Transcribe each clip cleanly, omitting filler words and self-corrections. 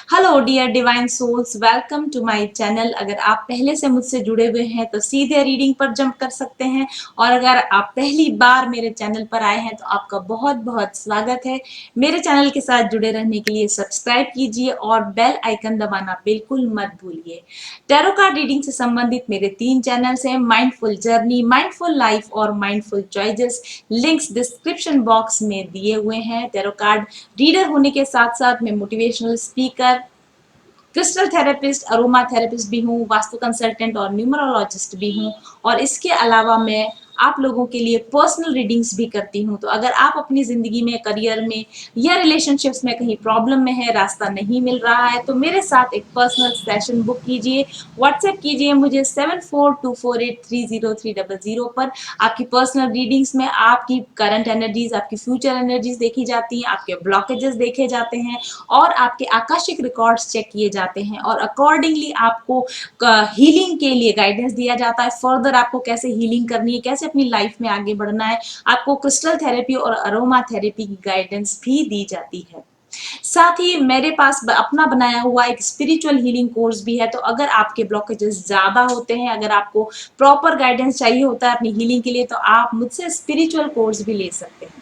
Hello dear divine souls, welcome to my channel. अगर आप पहले से मुझसे जुड़े हुए हैं तो सीधे रीडिंग पर जंप कर सकते हैं, और अगर आप पहली बार मेरे चैनल पर आए हैं तो आपका बहुत बहुत स्वागत है। मेरे चैनल के साथ जुड़े रहने के लिए सब्सक्राइब कीजिए और बेल आइकन दबाना बिल्कुल मत भूलिए। टैरो कार्ड रीडिंग से संबंधित मेरे 3 चैनल्स हैं, माइंडफुल जर्नी, माइंडफुल लाइफ और mindful choices. Links description box में दिए हुए हैं। टैरो कार्ड रीडर होने के साथ साथ मैं motivational speaker, crystal therapist, aroma therapist भी हूँ, वास्तु कंसल्टेंट और न्यूमरोलॉजिस्ट भी हूँ। और इसके अलावा मैं आप लोगों के लिए पर्सनल रीडिंग्स भी करती हूँ। तो अगर आप अपनी ज़िंदगी में, करियर में या रिलेशनशिप्स में कहीं प्रॉब्लम में है, रास्ता नहीं मिल रहा है, तो मेरे साथ एक पर्सनल सेशन बुक कीजिए। व्हाट्सएप कीजिए मुझे 7424830300 पर। आपकी पर्सनल रीडिंग्स में आपकी करंट एनर्जीज, आपकी फ्यूचर एनर्जीज देखी जाती हैं, आपके ब्लॉकेजेस देखे जाते हैं और आपके आकाशिक रिकॉर्ड्स चेक किए जाते हैं, और अकॉर्डिंगली आपको हीलिंग के लिए गाइडेंस दिया जाता है। फर्दर आपको कैसे हीलिंग करनी है, कैसे अपनी लाइफ में आगे बढ़ना है, आपको क्रिस्टल थेरेपी और अरोमा थेरेपी की गाइडेंस भी दी जाती है। साथ ही मेरे पास अपना बनाया हुआ एक स्पिरिचुअल हीलिंग कोर्स भी है। तो अगर आपके ब्लॉकेजेस ज्यादा होते हैं, अगर आपको प्रॉपर गाइडेंस चाहिए होता है अपनी हीलिंग के लिए, तो आप मुझसे स्पिरिचुअल कोर्स भी ले सकते हैं।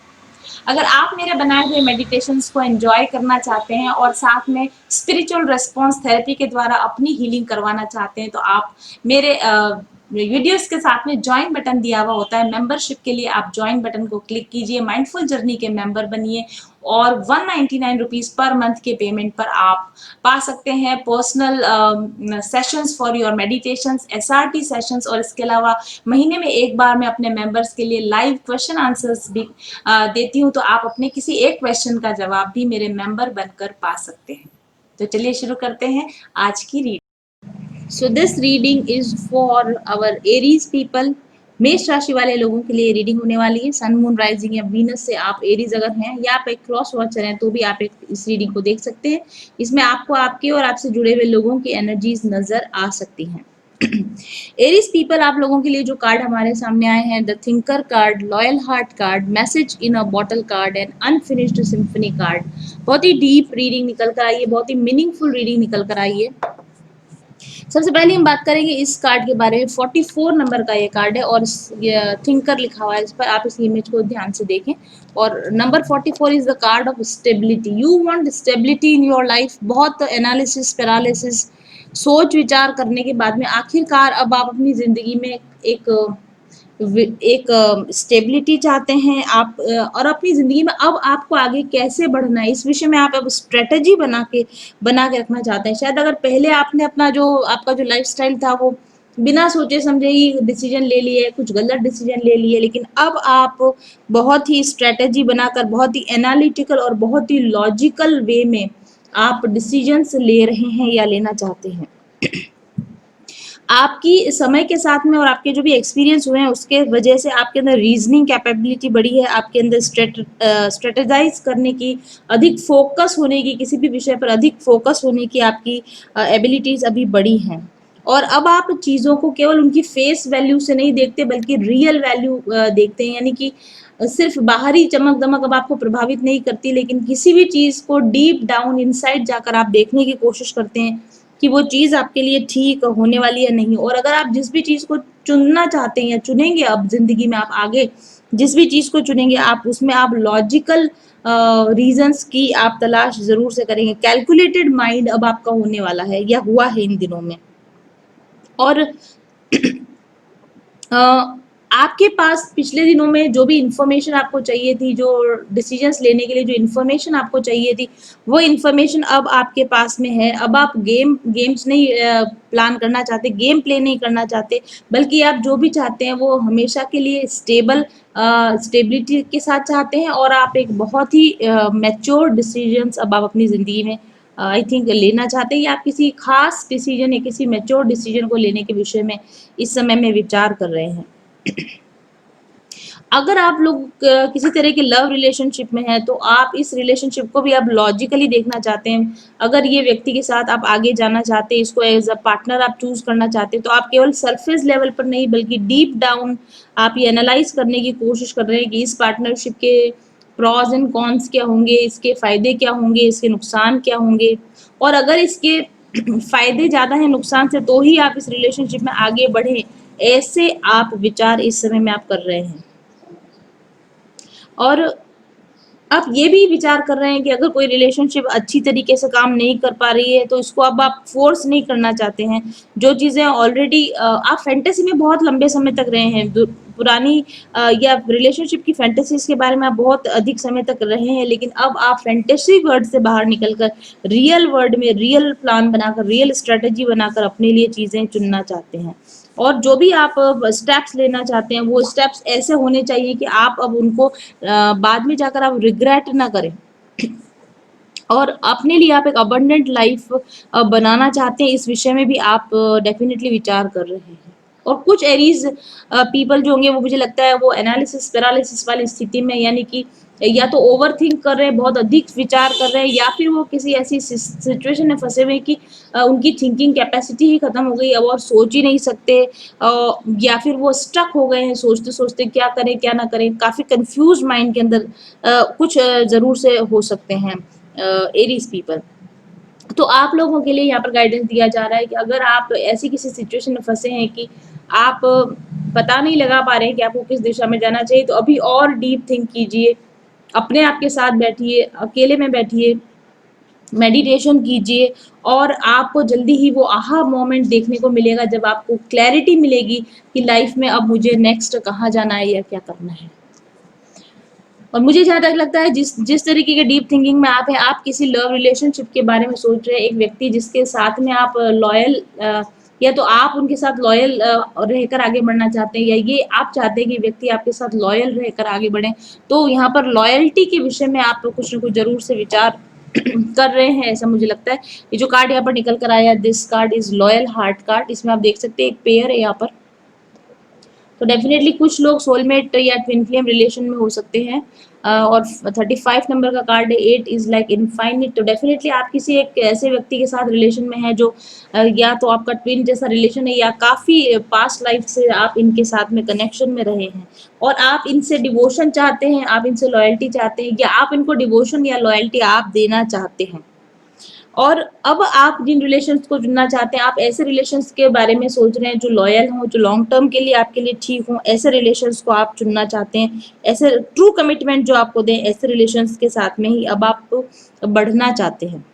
अगर आप मेरे बनाए हुए मेडिटेशंस को एंजॉय करना चाहते हैं और साथ में स्पिरिचुअल रेस्पॉन्स थेरेपी के द्वारा अपनी हीलिंग करवाना चाहते हैं, तो आप मेरे वीडियोस के साथ में ज्वाइन बटन दिया हुआ होता है। मेंबरशिप के लिए आप ज्वाइन बटन को क्लिक कीजिए, माइंडफुल जर्नी के मेंबर बनिए, और 199 रुपीज पर मंथ के पेमेंट पर आप पा सकते हैं personal sessions for your meditations, SRT sessions. और इसके अलावा महीने में एक बार मैं अपने मेंबर्स के लिए लाइव क्वेश्चन आंसर्स भी देती हूँ। तो आप अपने किसी एक क्वेश्चन का जवाब भी मेरे मेंबर बनकर पा सकते हैं। तो चलिए शुरू करते हैं आज की reading. So this reading is for our Aries people. मेष राशि वाले लोगों के लिए रीडिंग होने वाली है। सन, मून, राइजिंग या वीनस से आप एरीज अगर हैं या आप एक क्रॉस वॉचर हैं तो भी आप इस रीडिंग को देख सकते हैं। इसमें आपको आपके और आपसे जुड़े हुए लोगों की एनर्जीज नजर आ सकती हैं। एरीज पीपल, आप लोगों के लिए जो कार्ड हमारे सामने आए हैं, the thinker card, loyal heart card, message in a bottle card and unfinished symphony card. बहुत ही डीप रीडिंग निकल कर आई है, बहुत ही मीनिंगफुल रीडिंग निकल कर आई है। सबसे पहले हम बात करेंगे इस कार्ड के बारे में। 44 नंबर का ये कार्ड है और थिंकर लिखा हुआ है इस पर। आप इस इमेज को ध्यान से देखें। और number 44 is the card of stability. You want stability in your life. बहुत एनालिसिस, पैरालिसिस, सोच विचार करने के बाद में आखिरकार अब आप अपनी जिंदगी में एक एक स्टेबिलिटी चाहते हैं आप, और अपनी ज़िंदगी में अब आपको आगे कैसे बढ़ना है इस विषय में आप अब स्ट्रेटजी बना के रखना चाहते हैं। शायद अगर पहले आपने अपना जो आपका जो लाइफस्टाइल था वो बिना सोचे समझे ही डिसीजन ले लिए, कुछ गलत डिसीजन ले लिए, लेकिन अब आप बहुत ही स्ट्रेटजी बनाकर, बहुत ही एनालिटिकल और बहुत ही लॉजिकल वे में आप डिसीजंस ले रहे हैं या लेना चाहते हैं। आपकी समय के साथ में और आपके जो भी एक्सपीरियंस हुए हैं उसके वजह से आपके अंदर रीजनिंग कैपेबिलिटी बढ़ी है। आपके अंदर स्ट्रेटेजाइज करने की, अधिक फोकस होने की, किसी भी विषय पर अधिक फोकस होने की आपकी एबिलिटीज अभी बढ़ी हैं। और अब आप चीज़ों को केवल उनकी फेस वैल्यू से नहीं देखते बल्कि रियल वैल्यू देखते हैं। यानी कि सिर्फ बाहरी चमक दमक अब आपको प्रभावित नहीं करती, लेकिन किसी भी चीज़ को डीप डाउन इनसाइड जाकर आप देखने की कोशिश करते हैं कि वो चीज़ आपके लिए ठीक होने वाली है नहीं। और अगर आप जिस भी चीज़ को चुनना चाहते हैं या चुनेंगे, अब जिंदगी में आप आगे जिस भी चीज़ को चुनेंगे, आप उसमें आप लॉजिकल रीजंस की आप तलाश जरूर से करेंगे। कैलकुलेटेड माइंड अब आपका होने वाला है या हुआ है इन दिनों में। और आपके पास पिछले दिनों में जो भी इंफॉर्मेशन आपको चाहिए थी, जो डिसीजंस लेने के लिए जो इंफॉर्मेशन आपको चाहिए थी, वो इंफॉर्मेशन अब आपके पास में है। अब आप गेम्स नहीं प्लान करना चाहते, गेम प्ले नहीं करना चाहते, बल्कि आप जो भी चाहते हैं वो हमेशा के लिए स्टेबिलिटी के साथ चाहते हैं। और आप एक बहुत ही मैच्योर डिसीजंस अब आप अपनी ज़िंदगी में आई थिंक लेना चाहते हैं, या आप किसी खास डिसीजन या किसी मैच्योर डिसीजन को लेने के विषय में इस समय में विचार कर रहे हैं। अगर आप लोग किसी तरह के लव रिलेशनशिप में हैं तो आप इस रिलेशनशिप को भी अब लॉजिकली देखना चाहते हैं। अगर ये व्यक्ति के साथ आप आगे जाना चाहते हैं, इसको एज अ पार्टनर आप चूज करना चाहते हैं, तो आप केवल सरफेस लेवल पर नहीं बल्कि डीप डाउन आप ये एनालाइज करने की कोशिश कर रहे हैं कि इस पार्टनरशिप के प्रॉज एंड कॉन्स क्या होंगे, इसके फायदे क्या होंगे, इसके नुकसान क्या होंगे, और अगर इसके फायदे ज्यादा हैं नुकसान से तो ही आप इस रिलेशनशिप में आगे बढ़े, ऐसे आप विचार इस समय में आप कर रहे हैं। और आप ये भी विचार कर रहे हैं कि अगर कोई रिलेशनशिप अच्छी तरीके से काम नहीं कर पा रही है तो इसको अब आप फोर्स नहीं करना चाहते हैं। जो चीज़ें ऑलरेडी आप फैंटेसी में बहुत लंबे समय तक रहे हैं, पुरानी या रिलेशनशिप की फैंटेसीज के बारे में आप बहुत अधिक समय तक रहे हैं, लेकिन अब आप फैंटेसी वर्ल्ड से बाहर निकलकर रियल वर्ल्ड में रियल प्लान बनाकर, रियल स्ट्रेटेजी बनाकर अपने लिए चीज़ें चुनना चाहते हैं। और जो भी आप स्टेप्स लेना चाहते हैं वो स्टेप्स ऐसे होने चाहिए कि आप अब उनको बाद में जाकर आप रिग्रेट ना करें, और अपने लिए आप एक अबंडेंट लाइफ बनाना चाहते हैं, इस विषय में भी आप डेफिनेटली विचार कर रहे हैं। और कुछ एरीज पीपल जो होंगे वो मुझे लगता है वो एनालिसिस पैरालिसिस वाली स्थिति में, यानी कि या तो ओवर थिंक कर रहे हैं, बहुत अधिक विचार कर रहे हैं, या फिर वो किसी ऐसी सिचुएशन में फंसे हुए कि उनकी थिंकिंग कैपेसिटी ही खत्म हो गई, अब और सोच ही नहीं सकते, या फिर वो स्टक हो गए हैं सोचते सोचते क्या करें क्या ना करें, काफी कंफ्यूज माइंड के अंदर कुछ जरूर से हो सकते हैं एरीज पीपल। तो आप लोगों के लिए यहाँ पर गाइडेंस दिया जा रहा है कि अगर आप ऐसी किसी सिचुएशन में फंसे हैं कि आप पता नहीं लगा पा रहे हैं कि आपको किस दिशा में जाना चाहिए, तो अभी और डीप थिंक कीजिए, अपने आप के साथ बैठिए, अकेले में बैठिए, मेडिटेशन कीजिए, और आपको जल्दी ही वो आहा मोमेंट देखने को मिलेगा जब आपको क्लैरिटी मिलेगी कि लाइफ में अब मुझे नेक्स्ट कहाँ जाना है या क्या करना है। और मुझे जहाँ तक लगता है जिस जिस तरीके के डीप थिंकिंग में आप हैं, आप किसी लव रिलेशनशिप के बारे में सोच रहे हैं, एक व्यक्ति जिसके साथ में आप लॉयल, या तो आप उनके साथ लॉयल रहकर आगे बढ़ना चाहते हैं, या ये आप चाहते हैं कि व्यक्ति आपके साथ लॉयल रहकर आगे बढ़े, तो यहाँ पर लॉयल्टी के विषय में आप कुछ न कुछ जरूर से विचार कर रहे हैं, ऐसा मुझे लगता है। ये जो कार्ड यहाँ पर निकल कर आया, this card is loyal heart card, इसमें आप देख सकते हैं एक पेयर है यहाँ पर। तो डेफिनेटली कुछ लोग सोलमेट या ट्विन फ्लेम रिलेशन में हो सकते हैं। और 35 नंबर का कार्ड है, 8 इज लाइक इनफाइनिट। तो डेफिनेटली आप किसी एक ऐसे व्यक्ति के साथ रिलेशन में है जो या तो आपका ट्विन जैसा रिलेशन है, या काफी पास्ट लाइफ से आप इनके साथ में कनेक्शन में रहे हैं, और आप इनसे डिवोशन चाहते हैं, आप इनसे लॉयल्टी चाहते हैं, या आप इनको डिवोशन या लॉयल्टी आप देना चाहते हैं। और अब आप जिन रिलेशंस को चुनना चाहते हैं, आप ऐसे रिलेशंस के बारे में सोच रहे हैं जो लॉयल हों, जो लॉन्ग टर्म के लिए आपके लिए ठीक हों, ऐसे रिलेशंस को आप चुनना चाहते हैं, ऐसे ट्रू कमिटमेंट जो आपको दें, ऐसे रिलेशंस के साथ में ही अब आप बढ़ना चाहते हैं।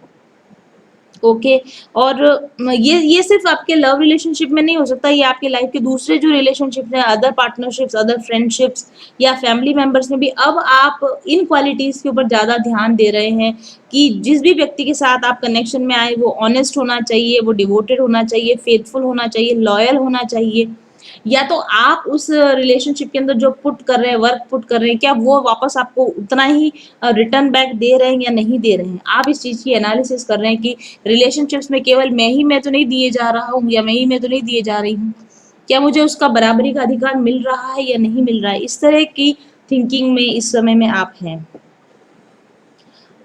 ओके। और ये सिर्फ आपके लव रिलेशनशिप में नहीं हो सकता, ये आपके लाइफ के दूसरे जो रिलेशनशिप हैं, अदर पार्टनरशिप्स, अदर फ्रेंडशिप्स या फैमिली मेंबर्स में भी अब आप इन क्वालिटीज के ऊपर ज्यादा ध्यान दे रहे हैं कि जिस भी व्यक्ति के साथ आप कनेक्शन में आए वो ऑनेस्ट होना चाहिए, वो डिवोटेड होना चाहिए, फेथफुल होना चाहिए, लॉयल होना चाहिए, या तो आप उस रिलेशनशिप के अंदर जो पुट कर रहे हैं, वर्क पुट कर रहे हैं, क्या वो वापस आपको उतना ही रिटर्न बैक दे रहे हैं या नहीं दे रहे हैं। आप इस चीज की एनालिसिस कर रहे हैं कि रिलेशनशिप्स में केवल मैं तो नहीं दिए जा रहा हूँ, या मैं तो नहीं दिए जा रही हूँ, क्या मुझे उसका बराबरी का अधिकार मिल रहा है या नहीं मिल रहा है। इस तरह की थिंकिंग में इस समय में आप हैं।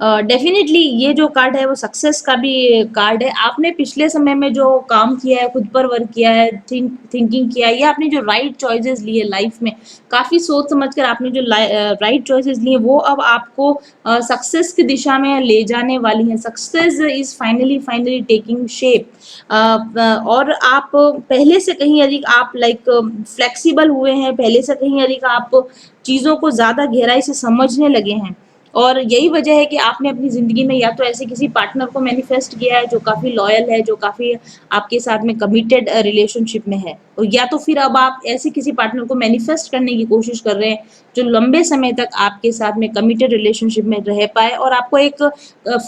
डेफिनेटली ये जो कार्ड है वो सक्सेस का भी कार्ड है। आपने पिछले समय में जो काम किया है, खुद पर वर्क किया है, थिंकिंग किया है, या आपने जो राइट चॉइसेस लिए लाइफ में, काफी सोच समझकर आपने जो राइट चॉइसेस लिए, वो अब आपको सक्सेस की दिशा में ले जाने वाली हैं। Success is finally taking shape. और आप पहले से कहीं अधिक आप लाइक फ्लेक्सिबल हुए हैं, पहले से कहीं अधिक आप चीजों को ज्यादा गहराई से समझने लगे हैं, और यही वजह है कि आपने अपनी जिंदगी में या तो ऐसे किसी पार्टनर को मैनिफेस्ट किया है जो काफी लॉयल है, जो काफी आपके साथ में कमिटेड रिलेशनशिप में है, और या तो फिर अब आप ऐसे किसी पार्टनर को मैनिफेस्ट करने की कोशिश कर रहे हैं जो लंबे समय तक आपके साथ में कमिटेड रिलेशनशिप में रह पाए, और आपको एक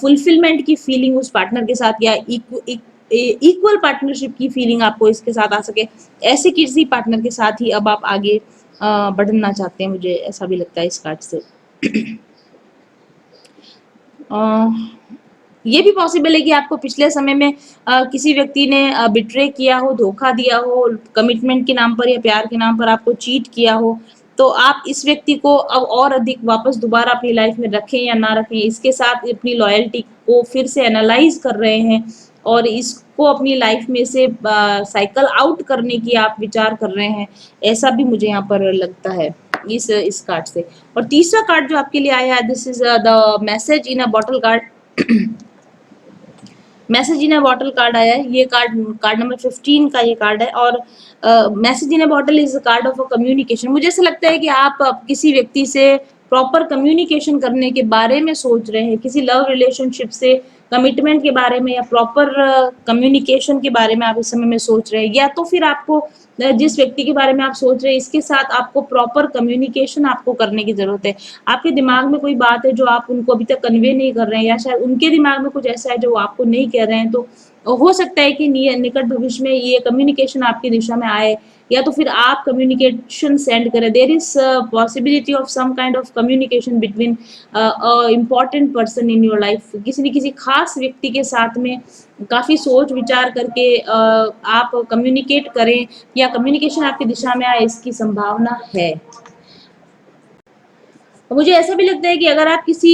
फुलफिलमेंट की फीलिंग उस पार्टनर के साथ, या इक्वल पार्टनरशिप की फीलिंग आपको इसके साथ आ सके। ऐसे किसी पार्टनर के साथ ही अब आप आगे बढ़ना चाहते हैं, मुझे ऐसा भी लगता है इस कार्ड से। ये भी पॉसिबल है कि आपको पिछले समय में किसी व्यक्ति ने बिट्रे किया हो, धोखा दिया हो, कमिटमेंट के नाम पर या प्यार के नाम पर आपको चीट किया हो, तो आप इस व्यक्ति को अब और अधिक वापस दोबारा अपनी लाइफ में रखें या ना रखें, इसके साथ अपनी लॉयल्टी को फिर से एनालाइज कर रहे हैं, और इसको अपनी लाइफ में से साइकिल आउट करने की आप विचार कर रहे हैं, ऐसा भी मुझे यहाँ पर लगता है। इस कार्ड से। और तीसरा कार्ड जो आपके लिए आया है, this is the message in a bottle card. Message in a bottle card आया है, ये कार्ड नंबर 15 का ये कार्ड है। और message in a bottle is a card of a communication. मुझे ऐसा लगता है कि आप किसी व्यक्ति से प्रॉपर कम्युनिकेशन करने के बारे में सोच रहे हैं, किसी लव रिलेशनशिप से कमिटमेंट के बारे में या प्रॉपर कम्युनिकेशन के बारे में आप इस समय में सोच रहे हैं, या तो फिर आपको जिस व्यक्ति के बारे में आप सोच रहे हैं इसके साथ आपको प्रॉपर कम्युनिकेशन आपको करने की जरूरत है। आपके दिमाग में कोई बात है जो आप उनको अभी तक कन्वे नहीं कर रहे हैं, या शायद उनके दिमाग में कुछ ऐसा है जो वो आपको नहीं कह रहे हैं, तो हो सकता है कि निकट भविष्य में ये कम्युनिकेशन आपकी दिशा में आए, या तो फिर आप कम्युनिकेशन सेंड करें। There is possibility of some kind of communication between important person in your life. किसी न किसी खास व्यक्ति के साथ में काफी सोच विचार करके आप कम्युनिकेट करें या कम्युनिकेशन आपकी दिशा में आए, इसकी संभावना है। मुझे ऐसा भी लगता है कि अगर आप किसी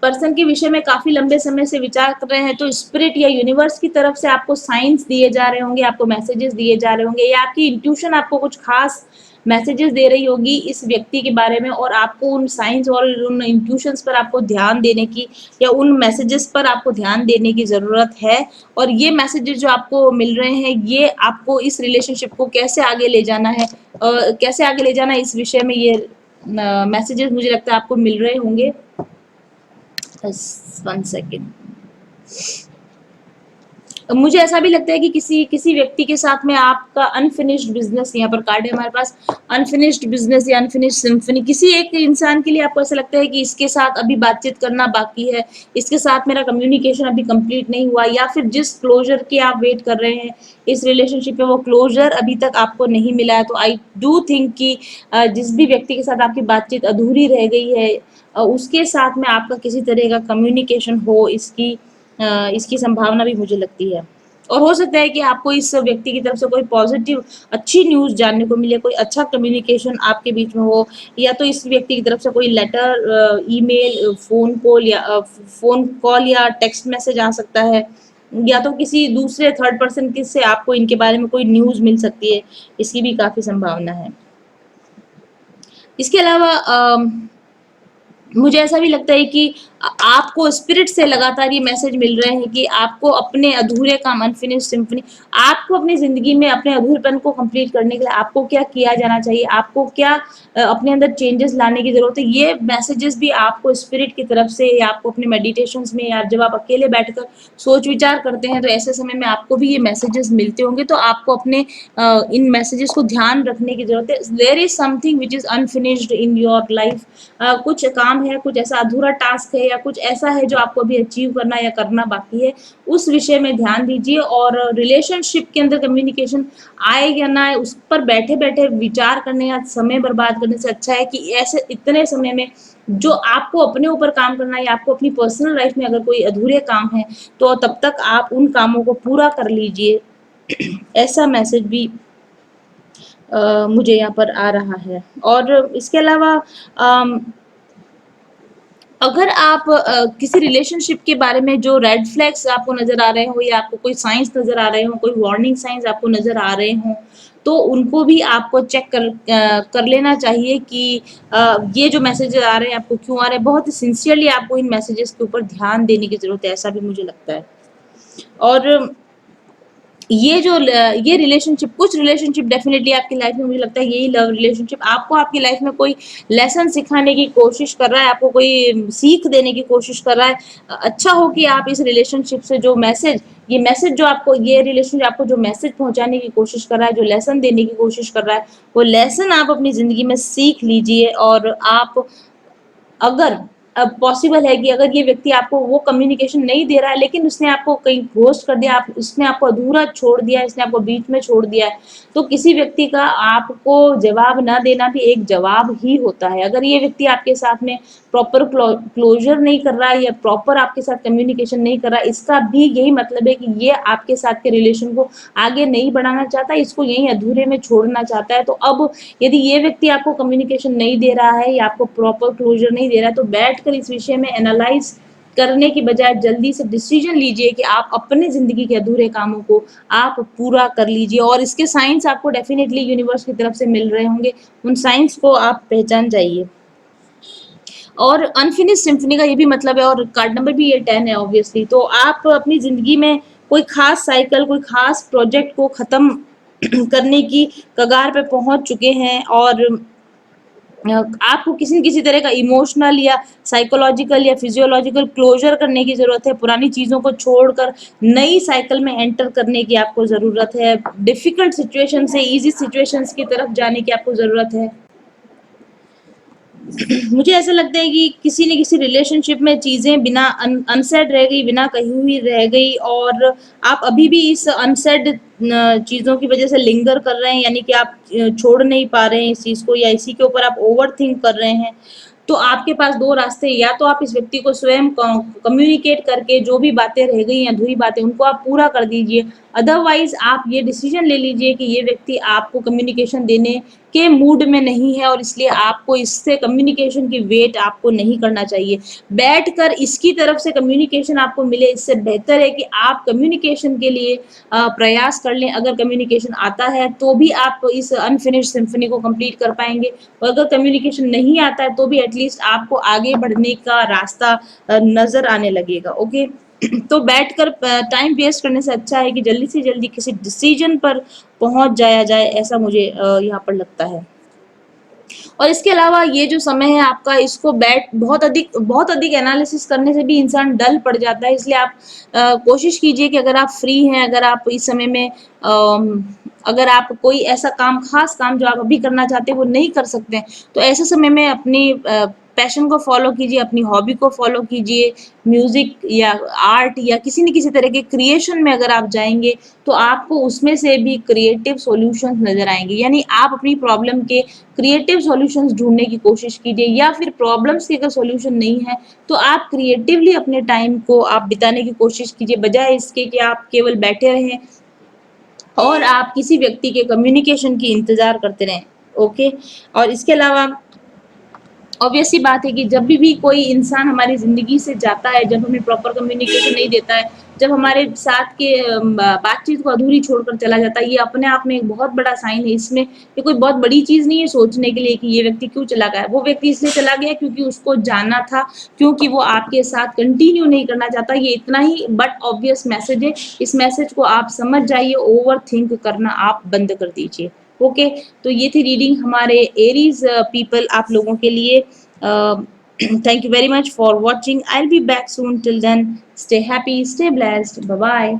पर्सन के विषय में काफी लंबे समय से विचार कर रहे हैं, तो स्पिरिट या यूनिवर्स की तरफ से आपको साइंस दिए जा रहे होंगे, आपको मैसेजेस दिए जा रहे होंगे, या आपकी इंट्यूशन आपको कुछ खास मैसेजेस दे रही होगी इस व्यक्ति के बारे में, और आपको उन साइंस और उन इंट्यूशंस पर आपको ध्यान देने की या उन मैसेजेस पर आपको ध्यान देने की ज़रूरत है। और ये मैसेजेस जो आपको मिल रहे हैं, ये आपको इस रिलेशनशिप को कैसे आगे ले जाना है, कैसे आगे ले जाना है, इस विषय में ये मैसेजेस मुझे लगता है आपको मिल रहे होंगे। 1 सेकेंड। मुझे ऐसा भी लगता है कि किसी व्यक्ति के साथ में आपका अनफिनिश्ड बिजनेस, यहाँ पर कार्ड है हमारे पास, अनफिनिश्ड बिजनेस या अनफिनिश्ड सिम्फनी। किसी एक इंसान के लिए आपको ऐसा लगता है कि इसके साथ अभी बातचीत करना बाकी है, इसके साथ मेरा कम्युनिकेशन अभी कंप्लीट नहीं हुआ, या फिर जिस क्लोजर की आप वेट कर रहे हैं इस रिलेशनशिप में, वो क्लोजर अभी तक आपको नहीं मिला है। तो आई डू थिंक कि जिस भी व्यक्ति के साथ आपकी बातचीत अधूरी रह गई है, उसके साथ में आपका किसी तरह का कम्युनिकेशन हो, इसकी संभावना भी मुझे लगती है। और हो सकता है कि आपको इस व्यक्ति की तरफ से कोई पॉजिटिव अच्छी न्यूज़ जानने को मिले, कोई अच्छा कम्युनिकेशन आपके बीच में हो, या तो इस व्यक्ति की तरफ से कोई लेटर, ईमेल, फ़ोन कॉल या टेक्स्ट मैसेज आ सकता है, या तो किसी दूसरे थर्ड पर्सन के से आपको इनके बारे में कोई न्यूज़ मिल सकती है, इसकी भी काफ़ी संभावना है। इसके अलावा मुझे ऐसा भी लगता है कि आपको स्पिरिट से लगातार ये मैसेज मिल रहे हैं कि आपको अपने अधूरे काम, अनफिनिश्ड सिम्फनी, आपको अपनी ज़िंदगी में अपने अधूरेपन को कंप्लीट करने के लिए आपको क्या किया जाना चाहिए, आपको क्या अपने अंदर चेंजेस लाने की ज़रूरत है। ये मैसेजेस भी आपको स्पिरिट की तरफ से, या आपको अपने मेडिटेशंस में, या जब आप अकेले बैठकर सोच विचार करते हैं, तो ऐसे समय में आपको भी ये मैसेजेस मिलते होंगे, तो आपको अपने इन मैसेजेस को ध्यान रखने की ज़रूरत है। There is something which is unfinished in your life. कुछ काम है, कुछ ऐसा अधूरा टास्क है, या कुछ ऐसा है जो आपको अभी अचीव करना या करना बाकी है, उस विषय में ध्यान दीजिए। और रिलेशनशिप के अंदर कम्युनिकेशन आए या ना आए, उस पर बैठे बैठे विचार करने या समय बर्बाद करने से अच्छा है कि ऐसे इतने समय में जो आपको अपने ऊपर काम करना है, या आपको अपनी पर्सनल लाइफ में अगर कोई अधूरे काम है, तो तब तक आप उन कामों को पूरा कर लीजिए। ऐसा मैसेज भी मुझे यहाँ पर आ रहा है। और इसके अलावा अगर आप किसी रिलेशनशिप के बारे में जो रेड फ्लैग्स आपको नज़र आ रहे हो, या आपको कोई साइंस नज़र आ रहे हो, कोई वार्निंग साइंस आपको नज़र आ रहे हों, तो उनको भी आपको चेक कर लेना चाहिए कि ये जो मैसेजेस आ रहे हैं आपको क्यों आ रहे हैं। बहुत ही सिंसियरली आपको इन मैसेजेस के ऊपर ध्यान देने की ज़रूरत है, ऐसा भी मुझे लगता है। और ये रिलेशनशिप, कुछ रिलेशनशिप डेफिनेटली आपकी लाइफ में, मुझे लगता है यही लव रिलेशनशिप आपको आपकी लाइफ में कोई लेसन सिखाने की कोशिश कर रहा है, आपको कोई सीख देने की कोशिश कर रहा है। अच्छा हो कि आप इस रिलेशनशिप से जो मैसेज, ये मैसेज जो आपको, ये रिलेशनशिप आपको जो मैसेज पहुंचाने की कोशिश कर रहा है, जो लेसन देने की कोशिश कर रहा है, वो लेसन आप अपनी ज़िंदगी में सीख लीजिए। और आप, अगर पॉसिबल है कि अगर ये व्यक्ति आपको वो कम्युनिकेशन नहीं दे रहा है, लेकिन उसने आपको कहीं घोस्ट कर दिया, उसने आपको अधूरा छोड़ दिया, इसने आपको बीच में छोड़ दिया है, तो किसी व्यक्ति का आपको जवाब ना देना भी एक जवाब ही होता है। अगर ये व्यक्ति आपके साथ में प्रॉपर क्लोजर नहीं कर रहा है, या प्रॉपर आपके साथ कम्युनिकेशन नहीं कर रहा है, इसका भी यही मतलब है कि ये आपके साथ के रिलेशन को आगे नहीं बढ़ाना चाहता, इसको यहीं अधूरे में छोड़ना चाहता है। तो अब यदि ये व्यक्ति आपको कम्युनिकेशन नहीं दे रहा है, या आपको प्रॉपर क्लोजर नहीं दे रहा है, तो बैठकर इस विषय में एनालाइज करने की बजाय जल्दी से डिसीजन लीजिए कि आप अपने ज़िंदगी के अधूरे कामों को आप पूरा कर लीजिए, और इसके साइंस आपको डेफिनेटली यूनिवर्स की तरफ से मिल रहे होंगे, उन साइंस को आप पहचान जाइए। और अनफिनिश सिम्फनी का ये भी मतलब है, और कार्ड नंबर भी ये 10 है ऑब्वियसली। तो आप अपनी ज़िंदगी में कोई खास साइकिल, कोई खास प्रोजेक्ट को ख़त्म करने की कगार पे पहुंच चुके हैं, और आपको किसी न किसी तरह का इमोशनल या साइकोलॉजिकल या फिजियोलॉजिकल क्लोजर करने की ज़रूरत है। पुरानी चीज़ों को छोड़कर नई साइकिल में एंटर करने की आपको ज़रूरत है। डिफ़िकल्ट सिचुएशन से ईज़ी सिचुएशंस की तरफ जाने की आपको ज़रूरत है। मुझे ऐसा लगता है कि किसी न किसी रिलेशनशिप में चीज़ें बिना अनसेड रह गई, बिना कही हुई रह गई, और आप अभी भी इस अनसेड चीज़ों की वजह से लिंगर कर रहे हैं, यानी कि आप छोड़ नहीं पा रहे हैं इस चीज़ को, या इसी के ऊपर आप ओवर थिंक कर रहे हैं। तो आपके पास दो रास्ते, या तो आप इस व्यक्ति को स्वयं कम्युनिकेट करके जो भी बातें रह गई, अधूरी बातें, उनको आप पूरा कर दीजिए। अदरवाइज आप ये डिसीजन ले लीजिए कि ये व्यक्ति आपको कम्युनिकेशन देने के मूड में नहीं है, और इसलिए आपको इससे कम्युनिकेशन की वेट आपको नहीं करना चाहिए। बैठकर इसकी तरफ से कम्युनिकेशन आपको मिले, इससे बेहतर है कि आप कम्युनिकेशन के लिए प्रयास कर लें। अगर कम्युनिकेशन आता है तो भी आप इस अनफिनिश्ड सिम्फनी को कंप्लीट कर पाएंगे, और अगर कम्युनिकेशन नहीं आता है तो भी एटलीस्ट आपको आगे बढ़ने का रास्ता नजर आने लगेगा। ओके, तो बैठकर टाइम वेस्ट करने से अच्छा है कि जल्दी से जल्दी किसी डिसीजन पर पहुंच जाया जाए, ऐसा मुझे यहाँ पर लगता है। और इसके अलावा ये जो समय है आपका, इसको बहुत अधिक एनालिसिस करने से भी इंसान डल पड़ जाता है। इसलिए आप कोशिश कीजिए कि अगर आप फ्री हैं, अगर आप इस समय में अगर आप कोई ऐसा काम, खास काम जो आप अभी करना चाहते हैं वो नहीं कर सकते हैं, तो ऐसे समय में अपनी पैशन को फॉलो कीजिए, अपनी हॉबी को फॉलो कीजिए। म्यूजिक या आर्ट या किसी न किसी तरह के क्रिएशन में अगर आप जाएंगे तो आपको उसमें से भी क्रिएटिव सॉल्यूशंस नजर आएंगे। यानी आप अपनी प्रॉब्लम के क्रिएटिव सॉल्यूशंस ढूंढने की कोशिश कीजिए, या फिर प्रॉब्लम्स के अगर सॉल्यूशन नहीं है तो आप क्रिएटिवली अपने टाइम को आप बिताने की कोशिश कीजिए, बजाय इसके कि आप केवल बैठे रहें और आप किसी व्यक्ति के कम्युनिकेशन की इंतजार करते रहें। ओके, और इसके अलावा ऑब्वियस सी बात है कि जब भी कोई इंसान हमारी ज़िंदगी से जाता है, जब हमें प्रॉपर कम्युनिकेशन नहीं देता है, जब हमारे साथ के बातचीत को अधूरी छोड़कर चला जाता है, ये अपने आप में एक बहुत बड़ा साइन है। इसमें ये कोई बहुत बड़ी चीज़ नहीं है सोचने के लिए कि ये व्यक्ति क्यों चला गया। वो व्यक्ति इसलिए चला गया क्योंकि उसको जाना था, क्योंकि वो आपके साथ कंटिन्यू नहीं करना चाहता। ये इतना ही बट ऑब्वियस मैसेज है। इस मैसेज को आप समझ जाइए, ओवर थिंक करना आप बंद कर दीजिए। ओके, तो ये थी रीडिंग हमारे एरीज पीपल आप लोगों के लिए। Thank you very much for watching. I will be back soon. Till then, stay happy, stay blessed, bye bye.